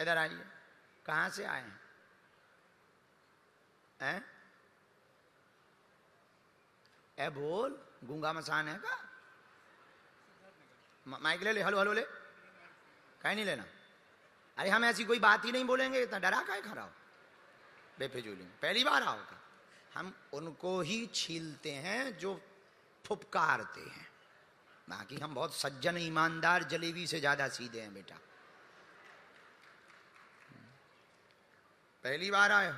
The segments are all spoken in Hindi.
इधर आइए। कहाँ से आए हैं? ए बोल, गूंगा मसान है का? माइक ले ले, हलो हलो ले। कहीं नहीं लेना। अरे हम ऐसी कोई बात ही नहीं बोलेंगे, इतना डरा काहे खड़ा हो बेफिजूली में? पहली बार आओ का? हम उनको ही छीलते हैं जो फुपकारते हैं, बाकी हम बहुत सज्जन ईमानदार जलेबी से ज्यादा सीधे हैं बेटा। पहली बार आए हो?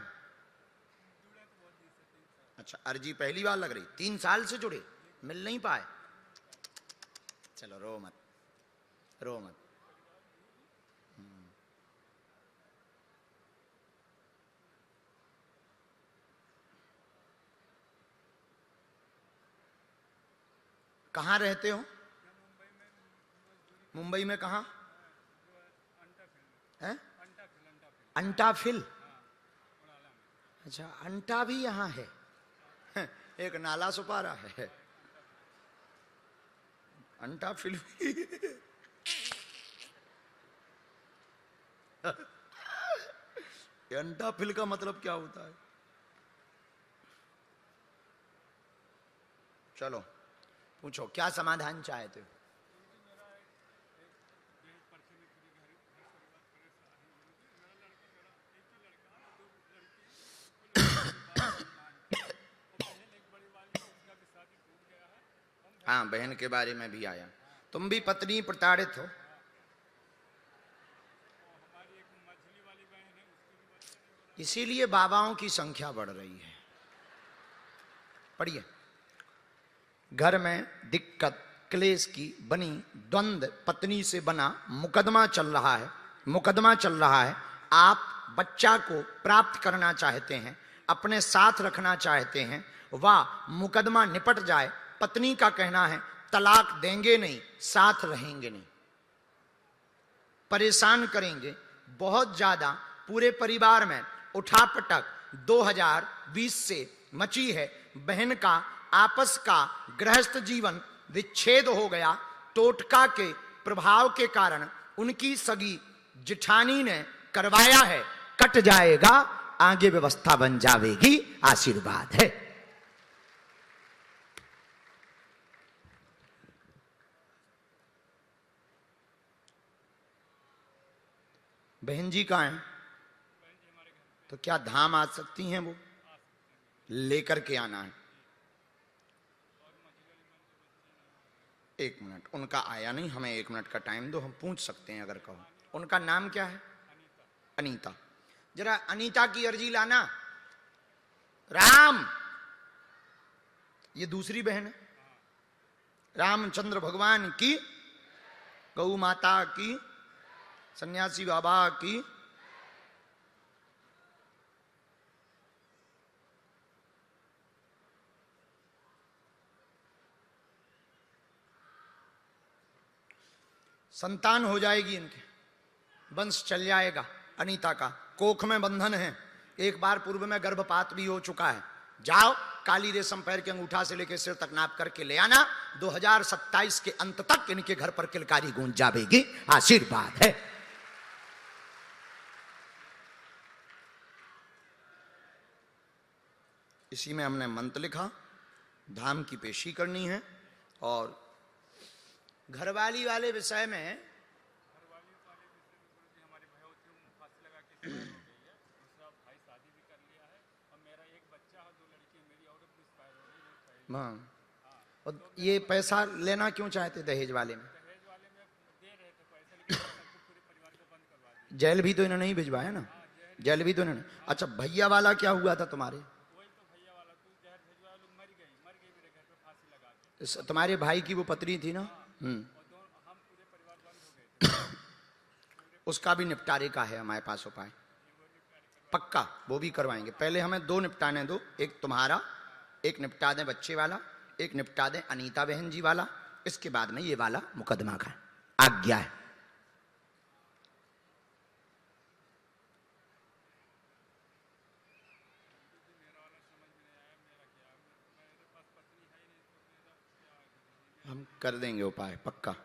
अच्छा, अर्जी पहली बार लग रही। 3 साल से जुड़े, मिल नहीं पाए? चलो रो मत, रो मत। कहाँ रहते हो? मुंबई में कहाँ है? अंटाफिल। अच्छा, अंटा भी यहाँ है? एक नाला सुपारा है, अंटाफिल भी। अंटाफिल का मतलब क्या होता है? चलो पूछो, क्या समाधान चाहते हो? हाँ, बहन के बारे में भी आया। तुम भी पत्नी प्रताड़ित हो? इसीलिए बाबाओं की संख्या बढ़ रही है। पढ़िए। घर में दिक्कत क्लेश की बनी द्वंद्व पत्नी से बना मुकदमा चल रहा है, मुकदमा चल रहा है। आप बच्चा को प्राप्त करना चाहते हैं, अपने साथ रखना चाहते हैं, वह मुकदमा निपट जाए। पत्नी का कहना है तलाक देंगे नहीं, साथ रहेंगे नहीं, परेशान करेंगे बहुत ज्यादा। पूरे परिवार में उठापटक 2020 से मची है। बहन का आपस का गृहस्थ जीवन विच्छेद हो गया। टोटका के प्रभाव के कारण उनकी सगी जिठानी ने करवाया है। कट जाएगा, आगे व्यवस्था बन जाएगी, आशीर्वाद है। बहन जी कहाँ हैं? तो क्या धाम आ सकती हैं? वो लेकर के आना है। 1 मिनट, उनका आया नहीं, हमें 1 मिनट का टाइम दो, हम पूछ सकते हैं अगर कहो। उनका नाम क्या है? अनीता। जरा अनीता की अर्जी लाना। राम, ये दूसरी बहन है। रामचंद्र भगवान की, गौ माता की, सन्यासी बाबा की। संतान हो जाएगी, इनके वंश चल जाएगा। अनीता का कोख में बंधन है, एक बार पूर्व में गर्भपात भी हो चुका है। जाओ, काली रेशम पैर के अंगूठा से लेकर सिर तक नाप करके ले आना। 2027 के अंत तक इनके घर पर किलकारी गूंज जाएगी, आशीर्वाद है। इसी में हमने मंत्र लिखा, धाम की पेशी करनी है। और घरवाली वाले विषय में हाँ, और ये पैसा लेना क्यों चाहते दहेज वाले में? जेल भी तो इन्होंने नहीं भिजवाया ना, जेल भी तो इन्होंने। अच्छा, भैया वाला क्या हुआ था तुम्हारे? तुम्हारे भाई की वो पत्नी थी ना? उसका भी निपटारे का है हमारे पास उपाय, पक्का वो भी करवाएंगे। पहले हमें 2 निपटाने दो, एक तुम्हारा, एक निपटा दें बच्चे वाला, एक निपटा दें अनीता बहन जी वाला, इसके बाद में ये वाला मुकदमा का आज्ञा है। हम कर देंगे उपाय, पक्का।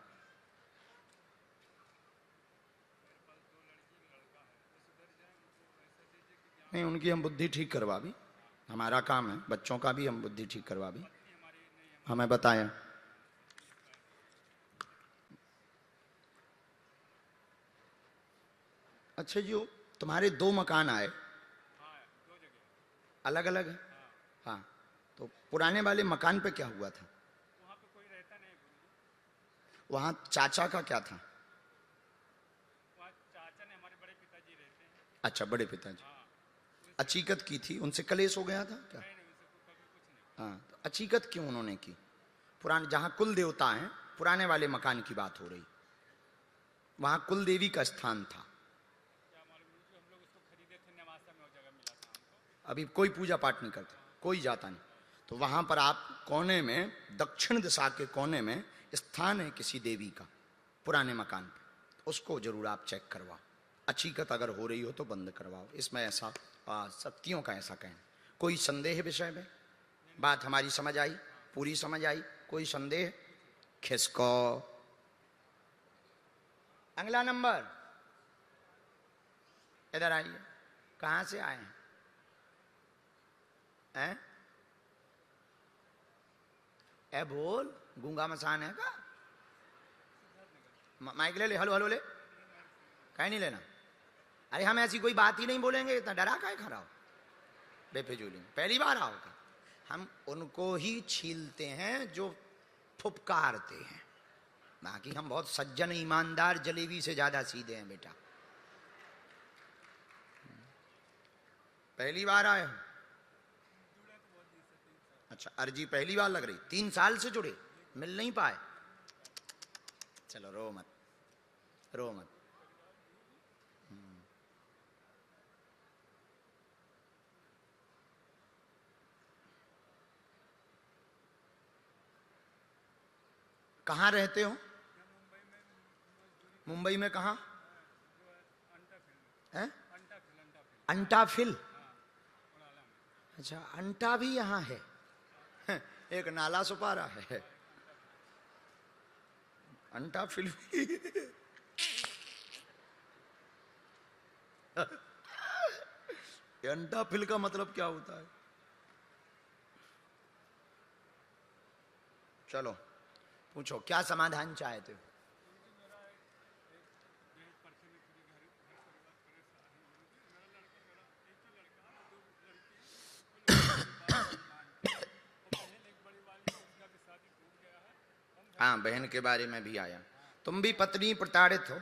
नहीं, उनकी हम बुद्धि ठीक करवा भी, हमारा काम है, बच्चों का भी हम बुद्धि ठीक करवा भी, हमें बताया। अच्छा जी, तुम्हारे 2 मकान आए, अलग अलग है? हाँ, तो पुराने वाले मकान पे क्या हुआ था? वहाँ पे कोई रहता नहीं गुरुजी। वहां चाचा का क्या था? वहाँ चाचा ने हमारे बड़े पिताजी रहते हैं। अच्छा, बड़े पिताजी। हाँ, अचीकत की थी, उनसे कलेश हो गया था क्या? नहीं नहीं, उनसे कभी कुछ नहीं। हाँ, तो अचीकत क्यों उन्होंने की? पुराने जहां कुल देवता हैं, पुराने वाले मकान की बात हो रही, वहां कुल देवी का स्थान था। क्या मालूम गुरुजी, हम लोग उसको खरीदे थे, नवासा में वो जगह मिला था हमको। अभी कोई पूजा पाठ नहीं करते, कोई जाता नहीं, तो वहां पर आप कोने में, दक्षिण दिशा के कोने में स्थान है किसी देवी का, पुराने मकान पे, उसको जरूर आप चेक करवाओ। अचीकत अगर हो रही हो तो बंद करवाओ। इसमें ऐसा शक्तियों का ऐसा कहना। कोई संदेह विषय में? बात हमारी समझ आई, पूरी समझ आई? कोई संदेह? खिसको। अगला नंबर, इधर आइए। कहां से आए हैं? हैं? ए बोल, गूंगा मसान है का? माइक ले ले, हलो हलो ले, कहीं नहीं लेना। अरे हम ऐसी कोई बात ही नहीं बोलेंगे, इतना डरा काहे खड़ा हो बेफिजूली? पहली बार आओ क्या? हम उनको ही छीलते हैं जो फुपकारते हैं, बाकी हम बहुत सज्जन ईमानदार जलेबी से ज्यादा सीधे हैं बेटा। पहली बार आए हो? अच्छा, अर्जी पहली बार लग रही? 3 साल से जुड़े, मिल नहीं पाए? चलो रो मत, रो मत। कहाँ रहते हो? मुंबई में कहाँ? है? अंटाफिल। अच्छा, अंटा भी यहाँ है? एक नाला सुपारा है, अंटाफिल भी। अंटाफिल का मतलब क्या होता है? चलो पूछो, क्या समाधान चाहते हो? हाँ, बहन के बारे में भी आया। तुम भी पत्नी प्रताड़ित हो?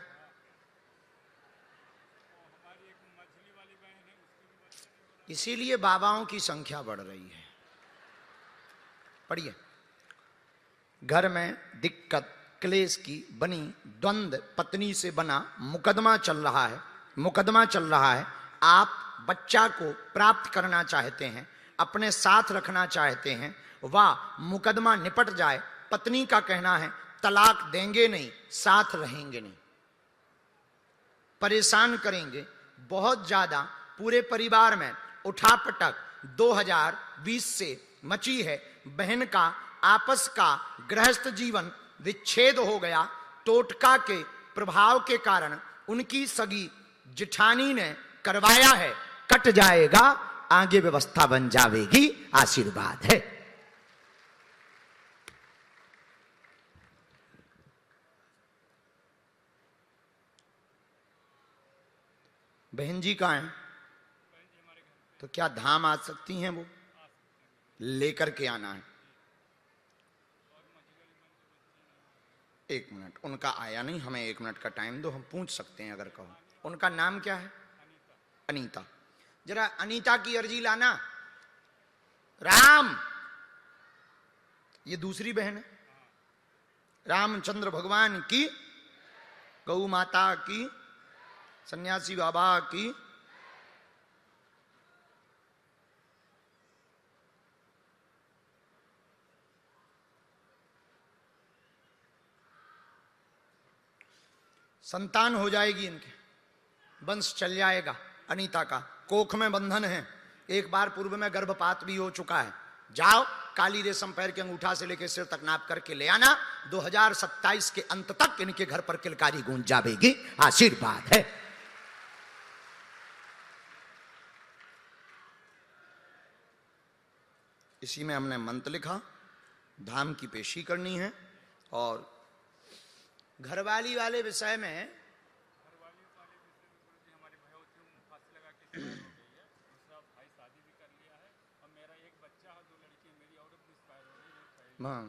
इसीलिए बाबाओं की संख्या बढ़ रही है। पढ़िए। घर में दिक्कत क्लेश की बनी द्वंद्व पत्नी से बना मुकदमा चल रहा है, मुकदमा चल रहा है। आप बच्चा को प्राप्त करना चाहते हैं, अपने साथ रखना चाहते हैं, वह मुकदमा निपट जाए। पत्नी का कहना है तलाक देंगे नहीं, साथ रहेंगे नहीं, परेशान करेंगे बहुत ज्यादा। पूरे परिवार में उठापटक 2020 से मची है। बहन का आपस का गृहस्थ जीवन विच्छेद हो गया। टोटका के प्रभाव के कारण उनकी सगी जिठानी ने करवाया है। कट जाएगा, आगे व्यवस्था बन जाएगी, आशीर्वाद है। बहन जी कहाँ हैं? तो क्या धाम आ सकती हैं? वो लेकर के आना है। 1 मिनट, उनका आया नहीं, हमें 1 मिनट का टाइम दो, हम पूछ सकते हैं अगर कहो। उनका नाम क्या है? अनीता। जरा अनीता की अर्जी लाना। राम, ये दूसरी बहन है। रामचंद्र भगवान की, गौ माता की, सन्यासी बाबा की। संतान हो जाएगी, इनके वंश चल जाएगा। अनीता का कोख में बंधन है, एक बार पूर्व में गर्भपात भी हो चुका है। जाओ, काली रेशम पैर के अंगूठा से लेकर सिर तक नाप करके ले आना। 2027 के अंत तक इनके घर पर किलकारी गूंज जाएगी, आशीर्वाद है। इसी में हमने मंत्र लिखा, धाम की पेशी करनी है। और घरवाली वाले विषय में घरवाली वाले विषय में गुरु जी हमारे भयवती फांसी लगा के एक्सपायर हो गई है। दूसरा भाई शादी भी कर लिया है और मेरा एक बच्चा है, 2 लड़की है मेरी, और भी एक्सपायर हो गई है। हाँ,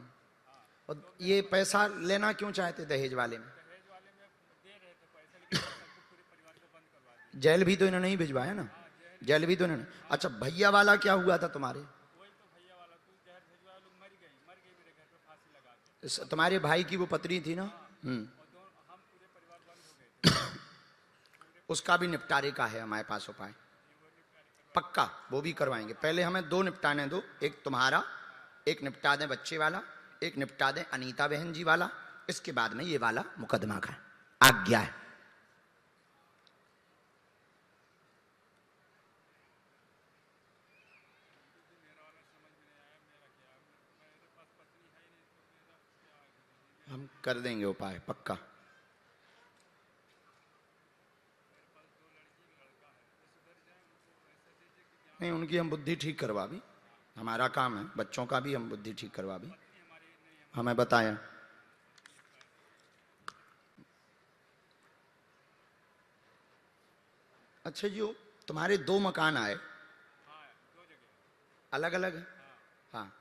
और ये पैसा लेना क्यों चाहते दहेज वाले में? दहेज वाले में दे रहे थे पैसा, लेकिन सबको पूरे परिवार को बंद करवा दिया। जेल भी तो इन्होंने नहीं भिजवाया ना, जेल भी तो इन्होंने। अच्छा, भैया वाला क्या हुआ था तुम्हारे? वही तो भैया वाला, तू जहर भिजवा, लोग मर गई मेरे घर पे फांसी लगा के। तुम्हारे भाई की वो पत्नी थी ना? और दोनों हम पूरे परिवार बंद हो गए थे। उसका भी निपटारे का है हमारे पास उपाय, पक्का वो भी करवाएंगे। पहले हमें 2 निपटाने दो, एक तुम्हारा, एक निपटा दें बच्चे वाला, एक निपटा दें अनीता बहन जी वाला, इसके बाद में ये वाला मुकदमा का आज्ञा है। हम कर देंगे उपाय पक्का। नहीं, उनकी हम बुद्धि ठीक करवा भी, हमारा काम है, बच्चों का भी हम बुद्धि ठीक करवा भी, हमें बताया। अच्छा जी, तुम्हारे 2 मकान आए, अलग अलग है? हाँ,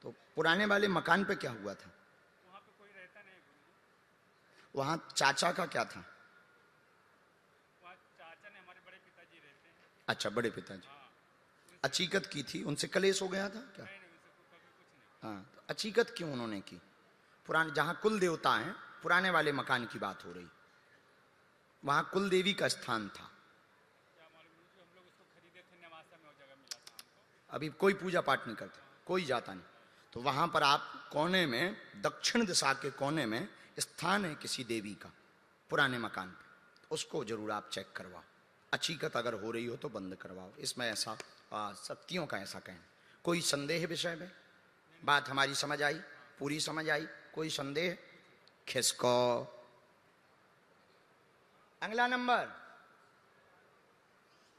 तो पुराने वाले मकान पे क्या हुआ था? वहाँ पे कोई रहता नहीं गुरु जी। वहां चाचा का क्या था? वहाँ चाचा ने, हमारे बड़े पिताजी रहते हैं। अच्छा, बड़े पिताजी। अचीकत की थी, उनसे कलेश हो गया था क्या? नहीं नहीं, उनसे कभी कुछ नहीं। हाँ, तो अचीकत क्यों उन्होंने की? पुराने जहां कुल देवता हैं, पुराने वाले मकान की बात हो रही, वहां कुल देवी का स्थान था। क्या मालूम गुरु जी, हम लोग उसको खरीदे थे, नेवासा में वो जगह मिला था हमको। अभी कोई पूजा पाठ नहीं करते, कोई जाता नहीं, तो वहां पर आप कोने में, दक्षिण दिशा के कोने में स्थान है किसी देवी का, पुराने मकान पे, उसको जरूर आप चेक करवाओ। अचीकत अगर हो रही हो तो बंद करवाओ। इसमें ऐसा सत्यों का ऐसा कहना। कोई संदेह विषय में? बात हमारी समझ आई, पूरी समझ आई? कोई संदेह? खिसको। अगला नंबर